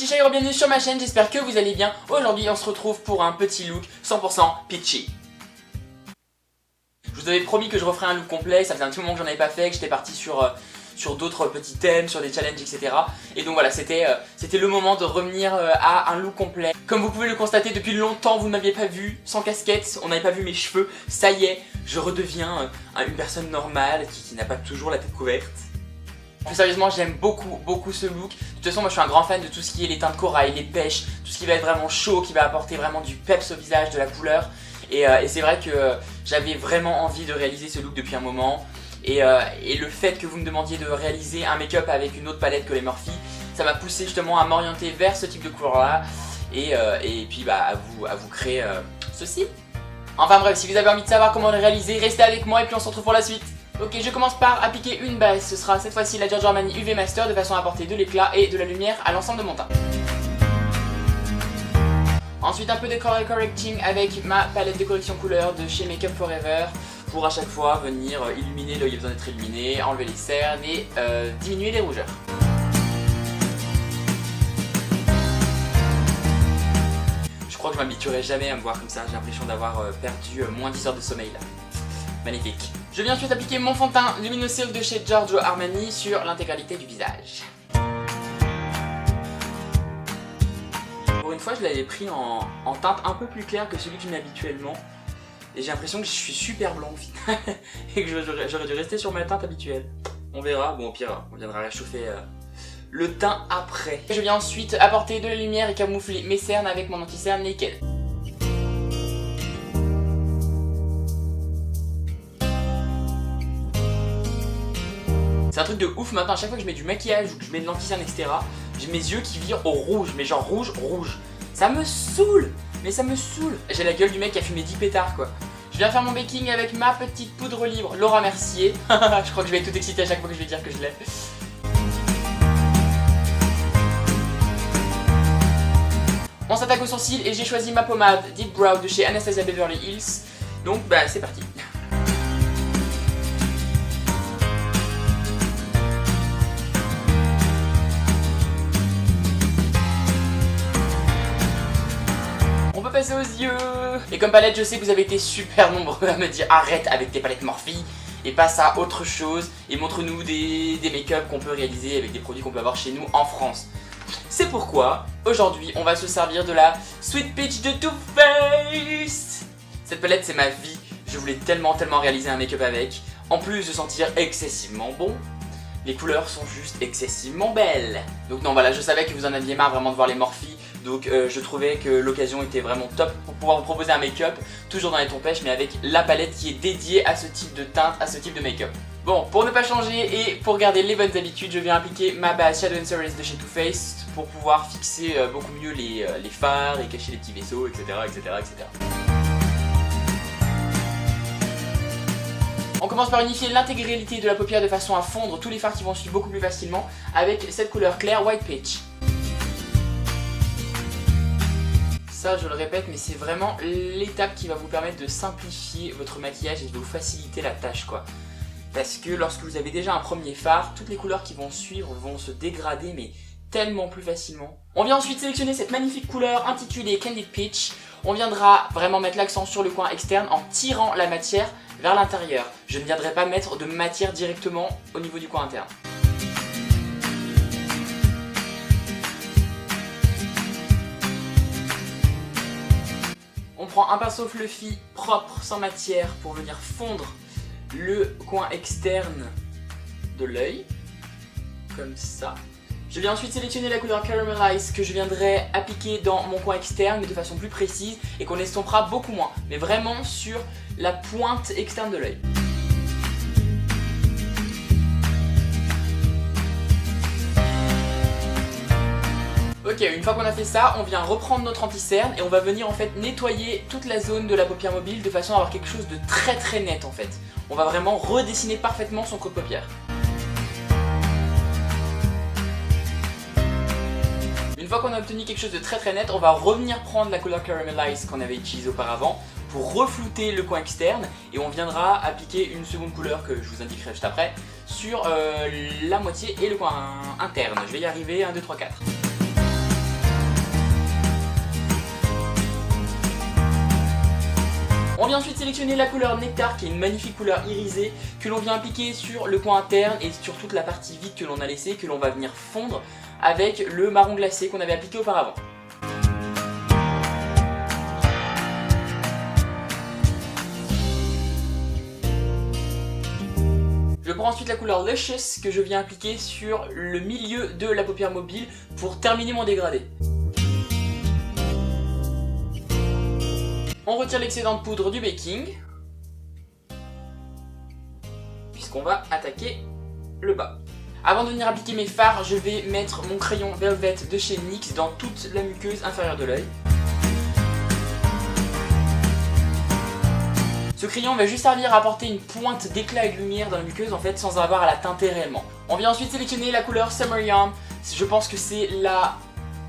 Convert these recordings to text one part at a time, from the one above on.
petits chats, bienvenue sur ma chaîne, j'espère que vous allez bien. Aujourd'hui on se retrouve pour un petit look 100% peachy. Je vous avais promis que je referais un look complet, ça faisait un petit moment que j'en avais pas fait, que j'étais parti sur d'autres petits thèmes, sur des challenges, etc. Et donc voilà, c'était le moment de revenir à un look complet. Comme vous pouvez le constater, depuis longtemps vous ne m'aviez pas vu sans casquette, on n'avait pas vu mes cheveux. Ça y est, je redeviens une personne normale qui n'a pas toujours la tête couverte. Plus sérieusement, j'aime beaucoup ce look. De toute façon, moi je suis un grand fan de tout ce qui est les teintes corail, les pêches, tout ce qui va être vraiment chaud, qui va apporter vraiment du peps au visage, de la couleur. Et c'est vrai que j'avais vraiment envie de réaliser ce look depuis un moment. Et le fait que vous me demandiez de réaliser un make-up avec une autre palette que les Morphe, ça m'a poussé justement à m'orienter vers ce type de couleur là. Et puis bah, à vous créer ceci. Enfin bref, si vous avez envie de savoir comment le réaliser, restez avec moi et puis on se retrouve pour la suite. Ok, je commence par appliquer une base, ce sera cette fois-ci la Giorgio Armani UV Master de façon à apporter de l'éclat et de la lumière à l'ensemble de mon teint. Ensuite un peu de color correcting avec ma palette de correction couleur de chez Make Up Forever pour à chaque fois venir illuminer là où il y a besoin d'être illuminé, enlever les cernes et diminuer les rougeurs. Je crois que je m'habituerai jamais à me voir comme ça, j'ai l'impression d'avoir perdu moins 10 heures de sommeil là. Magnifique. Je viens ensuite appliquer mon fond de teint Luminous Silk de chez Giorgio Armani sur l'intégralité du visage. Pour une fois, je l'avais pris en teinte un peu plus claire que celui que je mets habituellement. Et j'ai l'impression que je suis super blanc au final. Et que j'aurais dû rester sur ma teinte habituelle. On verra, bon au pire, on viendra réchauffer le teint après. Je viens ensuite apporter de la lumière et camoufler mes cernes avec mon anti-cerne Naked. C'est un truc de ouf maintenant, à chaque fois que je mets du maquillage ou que je mets de l'anti-cerne, etc., j'ai mes yeux qui virent au rouge, mais genre rouge. Ça me saoule, mais ça me saoule. J'ai la gueule du mec qui a fumé 10 pétards quoi. Je viens faire mon baking avec ma petite poudre libre Laura Mercier. Je crois que je vais être tout excité à chaque fois que je vais dire que je l'ai. On s'attaque aux sourcils et j'ai choisi ma pommade Deep Brow de chez Anastasia Beverly Hills. Donc bah c'est parti. On peut passer aux yeux. Et comme palette, je sais que vous avez été super nombreux à me dire arrête avec tes palettes Morphe et passe à autre chose et montre-nous des make-up qu'on peut réaliser avec des produits qu'on peut avoir chez nous en France. C'est pourquoi aujourd'hui on va se servir de la Sweet Peach de Too Faced. Cette palette c'est ma vie, je voulais tellement réaliser un make-up avec. En plus de sentir excessivement bon, les couleurs sont juste excessivement belles. Donc non voilà, je savais que vous en aviez marre vraiment de voir les Morphe. Donc je trouvais que l'occasion était vraiment top pour pouvoir vous proposer un make-up, toujours dans les tons pêches, mais avec la palette qui est dédiée à ce type de teinte, à ce type de make-up. Bon, pour ne pas changer et pour garder les bonnes habitudes, je viens appliquer ma base Shadow & Cerise de chez Too Faced pour pouvoir fixer beaucoup mieux les fards et cacher les petits vaisseaux, etc. On commence par unifier l'intégralité de la paupière de façon à fondre tous les fards qui vont suivre beaucoup plus facilement avec cette couleur claire White Peach. Ça je le répète mais c'est vraiment l'étape qui va vous permettre de simplifier votre maquillage et de vous faciliter la tâche quoi. Parce que lorsque vous avez déjà un premier fard, toutes les couleurs qui vont suivre vont se dégrader mais tellement plus facilement. On vient ensuite sélectionner cette magnifique couleur intitulée Candied Peach. On viendra vraiment mettre l'accent sur le coin externe en tirant la matière vers l'intérieur. Je ne viendrai pas mettre de matière directement au niveau du coin interne. On prend un pinceau fluffy propre sans matière pour venir fondre le coin externe de l'œil, comme ça. Je viens ensuite sélectionner la couleur Caramelize que je viendrai appliquer dans mon coin externe mais de façon plus précise et qu'on estompera beaucoup moins, mais vraiment sur la pointe externe de l'œil. Ok, une fois qu'on a fait ça, on vient reprendre notre anti-cerne et on va venir en fait nettoyer toute la zone de la paupière mobile de façon à avoir quelque chose de très net en fait. On va vraiment redessiner parfaitement son creux de paupière. Une fois qu'on a obtenu quelque chose de très net, on va revenir prendre la couleur Caramelize qu'on avait utilisée auparavant pour reflouter le coin externe et on viendra appliquer une seconde couleur que je vous indiquerai juste après sur la moitié et le coin interne. Je vais y arriver, 1, 2, 3, 4. vient ensuite sélectionner la couleur Nectar, qui est une magnifique couleur irisée, que l'on vient appliquer sur le coin interne et sur toute la partie vide que l'on a laissée, que l'on va venir fondre avec le marron glacé qu'on avait appliqué auparavant. Je prends ensuite la couleur Luscious que je viens appliquer sur le milieu de la paupière mobile pour terminer mon dégradé. On retire l'excédent de poudre du baking, puisqu'on va attaquer le bas. Avant de venir appliquer mes fards, je vais mettre mon crayon Velvet de chez NYX dans toute la muqueuse inférieure de l'œil. Ce crayon va juste servir à apporter une pointe d'éclat et de lumière dans la muqueuse en fait sans avoir à la teinter réellement. On vient ensuite sélectionner la couleur Summer Yum. Je pense que c'est la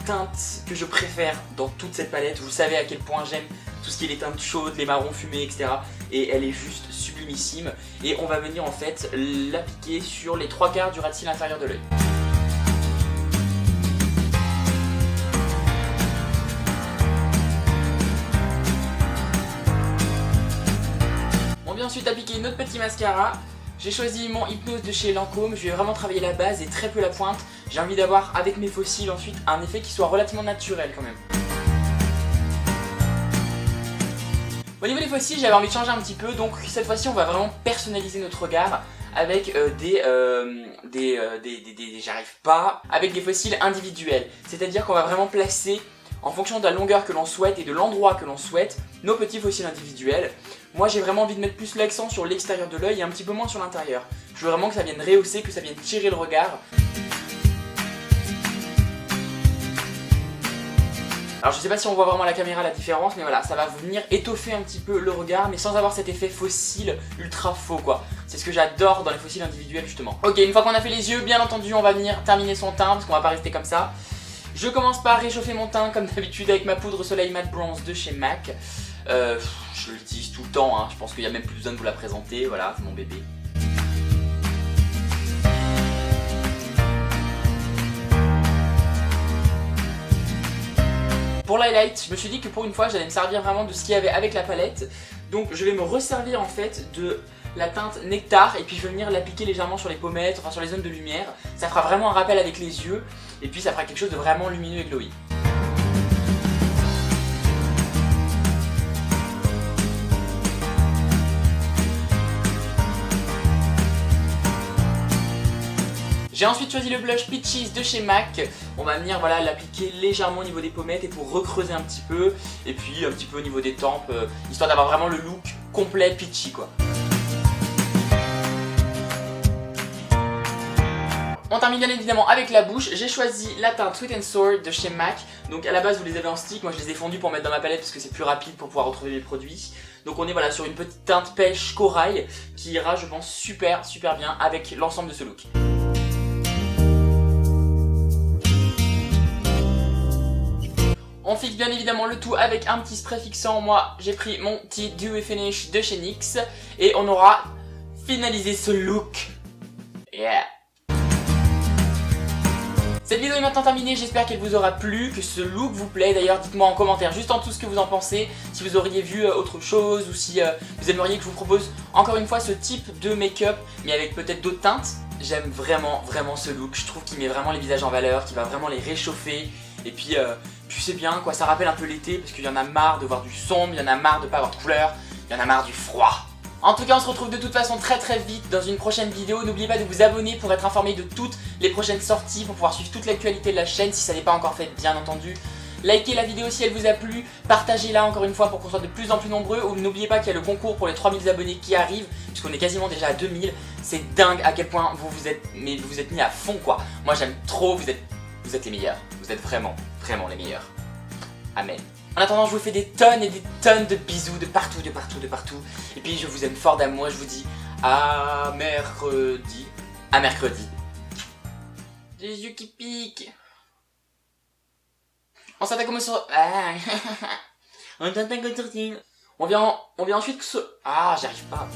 teinte que je préfère dans toute cette palette. Vous savez à quel point j'aime tout ce qui est les teintes chaudes, les marrons fumés, etc. Et elle est juste sublimissime. Et on va venir en fait l'appliquer sur les 3/4 du ras de cils inférieur de l'œil. Ensuite appliquer notre petit mascara. J'ai choisi mon Hypnose de chez Lancôme. Je vais vraiment travailler la base et très peu la pointe. J'ai envie d'avoir avec mes faux cils ensuite un effet qui soit relativement naturel quand même. Au niveau des faux cils, j'avais envie de changer un petit peu, donc cette fois-ci on va vraiment personnaliser notre regard avec j'arrive pas, avec des faux cils individuels. C'est-à-dire qu'on va vraiment placer, en fonction de la longueur que l'on souhaite et de l'endroit que l'on souhaite, nos petits faux cils individuels. Moi j'ai vraiment envie de mettre plus l'accent sur l'extérieur de l'œil et un petit peu moins sur l'intérieur. Je veux vraiment que ça vienne rehausser, que ça vienne tirer le regard. Alors je sais pas si on voit vraiment à la caméra la différence, mais voilà, ça va venir étoffer un petit peu le regard, mais sans avoir cet effet faux cils ultra faux quoi. C'est ce que j'adore dans les faux cils individuels justement. Ok, une fois qu'on a fait les yeux, bien entendu on va venir terminer son teint, parce qu'on va pas rester comme ça. Je commence par réchauffer mon teint comme d'habitude avec ma poudre Soleil Matte Bronze de chez MAC. Je l'utilise tout le temps, hein. Je pense qu'il n'y a même plus besoin de vous la présenter, voilà, c'est mon bébé. Pour l'highlight, je me suis dit que pour une fois j'allais me servir vraiment de ce qu'il y avait avec la palette. Donc je vais me resservir en fait de la teinte Nectar et puis je vais venir l'appliquer légèrement sur les pommettes, enfin sur les zones de lumière. Ça fera vraiment un rappel avec les yeux et puis ça fera quelque chose de vraiment lumineux et glowy. J'ai ensuite choisi le blush Peaches de chez MAC. On va venir voilà, l'appliquer légèrement au niveau des pommettes et pour recreuser un petit peu. Et puis un petit peu au niveau des tempes, histoire d'avoir vraiment le look complet peachy quoi. On termine bien évidemment avec la bouche. J'ai choisi la teinte Sweet and Sour de chez MAC. Donc à la base vous les avez en stick, moi je les ai fondus pour mettre dans ma palette parce que c'est plus rapide pour pouvoir retrouver mes produits. Donc on est voilà sur une petite teinte pêche corail qui ira je pense super bien avec l'ensemble de ce look. On fixe bien évidemment le tout avec un petit spray fixant. Moi j'ai pris mon petit Dewy Finish de chez NYX et on aura finalisé ce look. Yeah. Cette vidéo est maintenant terminée, j'espère qu'elle vous aura plu, que ce look vous plaît. D'ailleurs dites-moi en commentaire juste en dessous ce que vous en pensez, si vous auriez vu autre chose ou si vous aimeriez que je vous propose encore une fois ce type de make-up mais avec peut-être d'autres teintes. J'aime vraiment ce look, je trouve qu'il met vraiment les visages en valeur, qu'il va vraiment les réchauffer. Et puis c'est bien quoi, ça rappelle un peu l'été parce qu'il y en a marre de voir du sombre, il y en a marre de pas avoir de couleur, il y en a marre du froid. En tout cas on se retrouve de toute façon très vite dans une prochaine vidéo. N'oubliez pas de vous abonner pour être informé de toutes les prochaines sorties, pour pouvoir suivre toute l'actualité de la chaîne si ça n'est pas encore fait bien entendu. Likez la vidéo si elle vous a plu, partagez-la encore une fois pour qu'on soit de plus en plus nombreux. Ou n'oubliez pas qu'il y a le concours pour les 3000 abonnés qui arrive, puisqu'on est quasiment déjà à 2000. C'est dingue à quel point vous êtes mis à fond quoi. Moi j'aime trop, vous êtes les meilleurs, vous êtes vraiment les meilleurs. Amen. En attendant je vous fais des tonnes et des tonnes de bisous de partout. Et puis je vous aime fort d'amour, je vous dis à mercredi. À mercredi. J'ai les yeux qui piquent. On s'attaque comme sur... On s'attaque comme sur... On vient ensuite... Ah, j'y arrive pas.